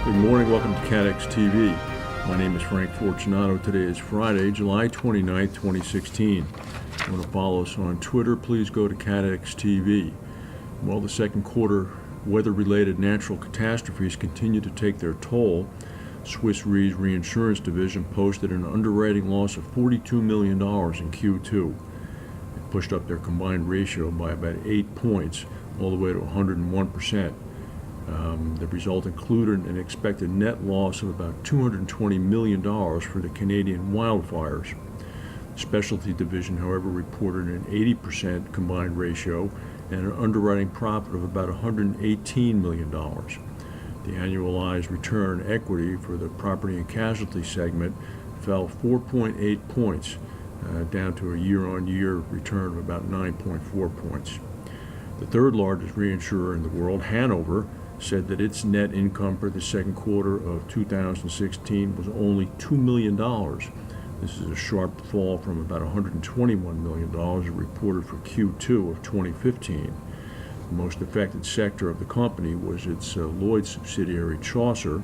Good morning, welcome to CATEX TV. My name is Frank Fortunato. Today is Friday, July 29th, 2016. If you want to follow us on Twitter, please go to CATEX TV. While the second quarter weather-related natural catastrophes continue to take their toll, Swiss Re's reinsurance division posted an underwriting loss of $42 million in Q2. It pushed up their combined ratio by about 8 points, all the way to 101%. The result included an expected net loss of about $220 million for the Canadian wildfires. The specialty division, however, reported an 80% combined ratio and an underwriting profit of about $118 million. The annualized return on equity for the property and casualty segment fell 4.8 points, down to a year-on-year return of about 9.4 points. The third largest reinsurer in the world, Hannover, said that its net income for the second quarter of 2016 was only $2 million. This is a sharp fall from about $121 million reported for Q2 of 2015. The most affected sector of the company was its Lloyd's subsidiary Chaucer,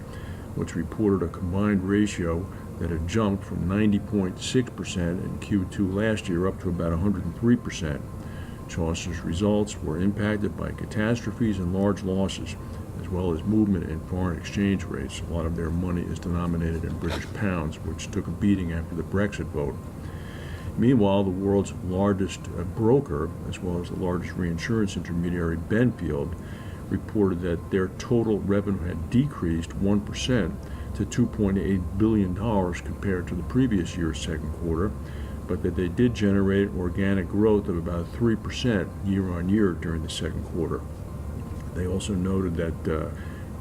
which reported a combined ratio that had jumped from 90.6% in Q2 last year up to about 103%. Chaucer's results were impacted by catastrophes and large losses, as well as movement in foreign exchange rates. A lot of their money is denominated in British pounds, which took a beating after the Brexit vote. Meanwhile, the world's largest broker, as well as the largest reinsurance intermediary, Benfield, reported that their total revenue had decreased 1% to $2.8 billion compared to the previous year's second quarter, but that they did generate organic growth of about 3% year-on-year during the second quarter. They also noted that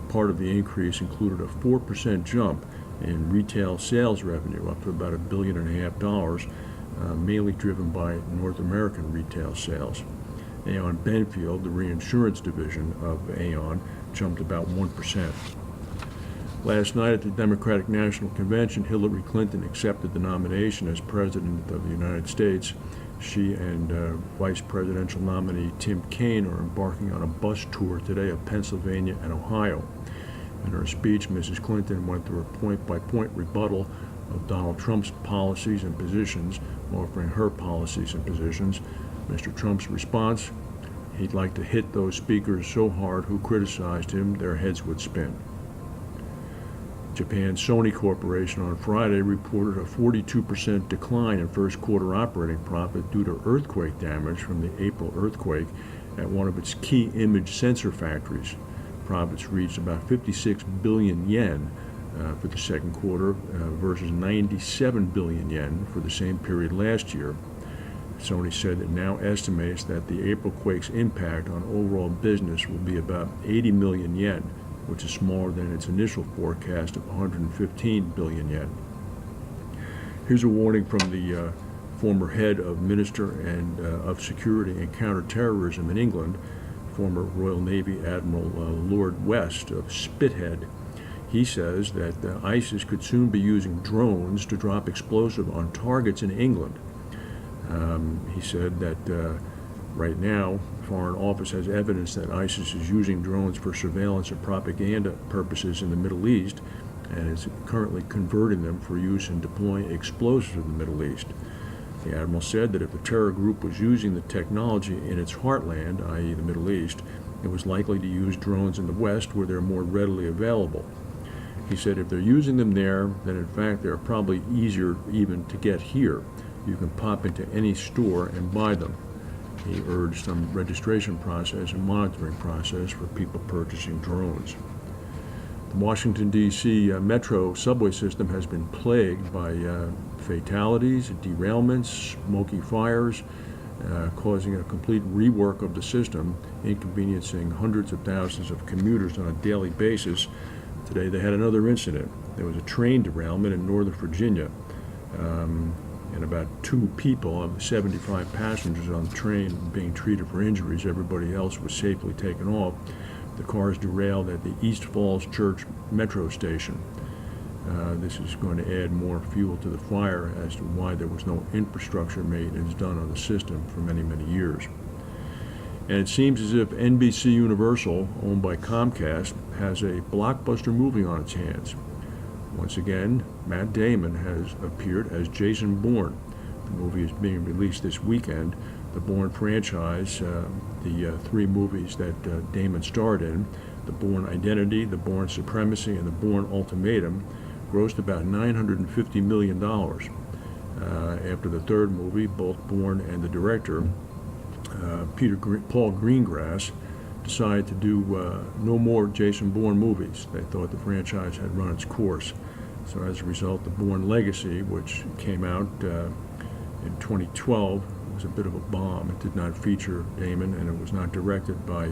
part of the increase included a 4% jump in retail sales revenue, up to about $1.5 billion, mainly driven by North American retail sales. Aon Benfield, the reinsurance division of Aon, jumped about 1%. Last night at the Democratic National Convention, Hillary Clinton accepted the nomination as President of the United States. She and Vice Presidential nominee Tim Kaine are embarking on a bus tour today of Pennsylvania and Ohio. In her speech, Mrs. Clinton went through a point-by-point rebuttal of Donald Trump's policies and positions, offering her policies and positions. Mr. Trump's response: he'd like to hit those speakers so hard who criticized him, their heads would spin. Japan's Sony Corporation on Friday reported a 42% decline in first quarter operating profit due to earthquake damage from the April earthquake at one of its key image sensor factories. Profits reached about 56 billion yen for the second quarter versus 97 billion yen for the same period last year. Sony said it now estimates that the April quake's impact on overall business will be about 80 million yen, which is smaller than its initial forecast of 115 billion yen. Here's a warning from the former head of Minister of Security and Counterterrorism in England, former Royal Navy Admiral Lord West of Spithead. He says that ISIS could soon be using drones to drop explosive on targets in England. He said that right now, the Foreign Office has evidence that ISIS is using drones for surveillance and propaganda purposes in the Middle East, and is currently converting them for use in deploying explosives in the Middle East. The Admiral said that if the terror group was using the technology in its heartland, i.e. the Middle East, it was likely to use drones in the West where they're more readily available. He said if they're using them there, then in fact they're probably easier even to get here. You can pop into any store and buy them. He urged some registration process and monitoring process for people purchasing drones. The Washington, D.C. metro subway system has been plagued by fatalities, derailments, smoky fires, causing a complete rework of the system, inconveniencing hundreds of thousands of commuters on a daily basis. Today they had another incident. There was a train derailment in Northern Virginia. And about 2 people of the 75 passengers on the train being treated for injuries. Everybody else was safely taken off. The cars derailed at the East Falls Church metro station. This is going to add more fuel to the fire as to why there was no infrastructure maintenance done on the system for many, many years. And it seems as if NBC Universal, owned by Comcast, has a blockbuster movie on its hands. Once again, Matt Damon has appeared as Jason Bourne. The movie is being released this weekend. The Bourne franchise, the three movies that Damon starred in, The Bourne Identity, The Bourne Supremacy, and The Bourne Ultimatum, grossed about $950 million. After the third movie, both Bourne and the director, Paul Greengrass, decided to do no more Jason Bourne movies. They thought the franchise had run its course. So as a result, The Bourne Legacy, which came out in 2012, was a bit of a bomb. It did not feature Damon, and it was not directed by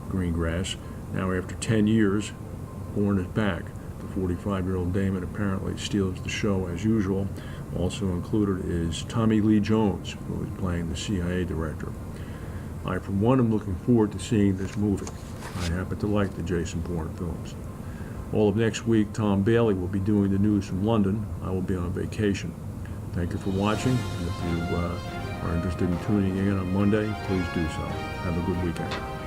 Greengrass. Now, after 10 years, Bourne is back. The 45-year-old Damon apparently steals the show as usual. Also included is Tommy Lee Jones, who is playing the CIA director. I, for one, am looking forward to seeing this movie. I happen to like the Jason Bourne films. All of next week, Tom Bailey will be doing the news from London. I will be on vacation. Thank you for watching, and if you are interested in tuning in on Monday, please do so. Have a good weekend.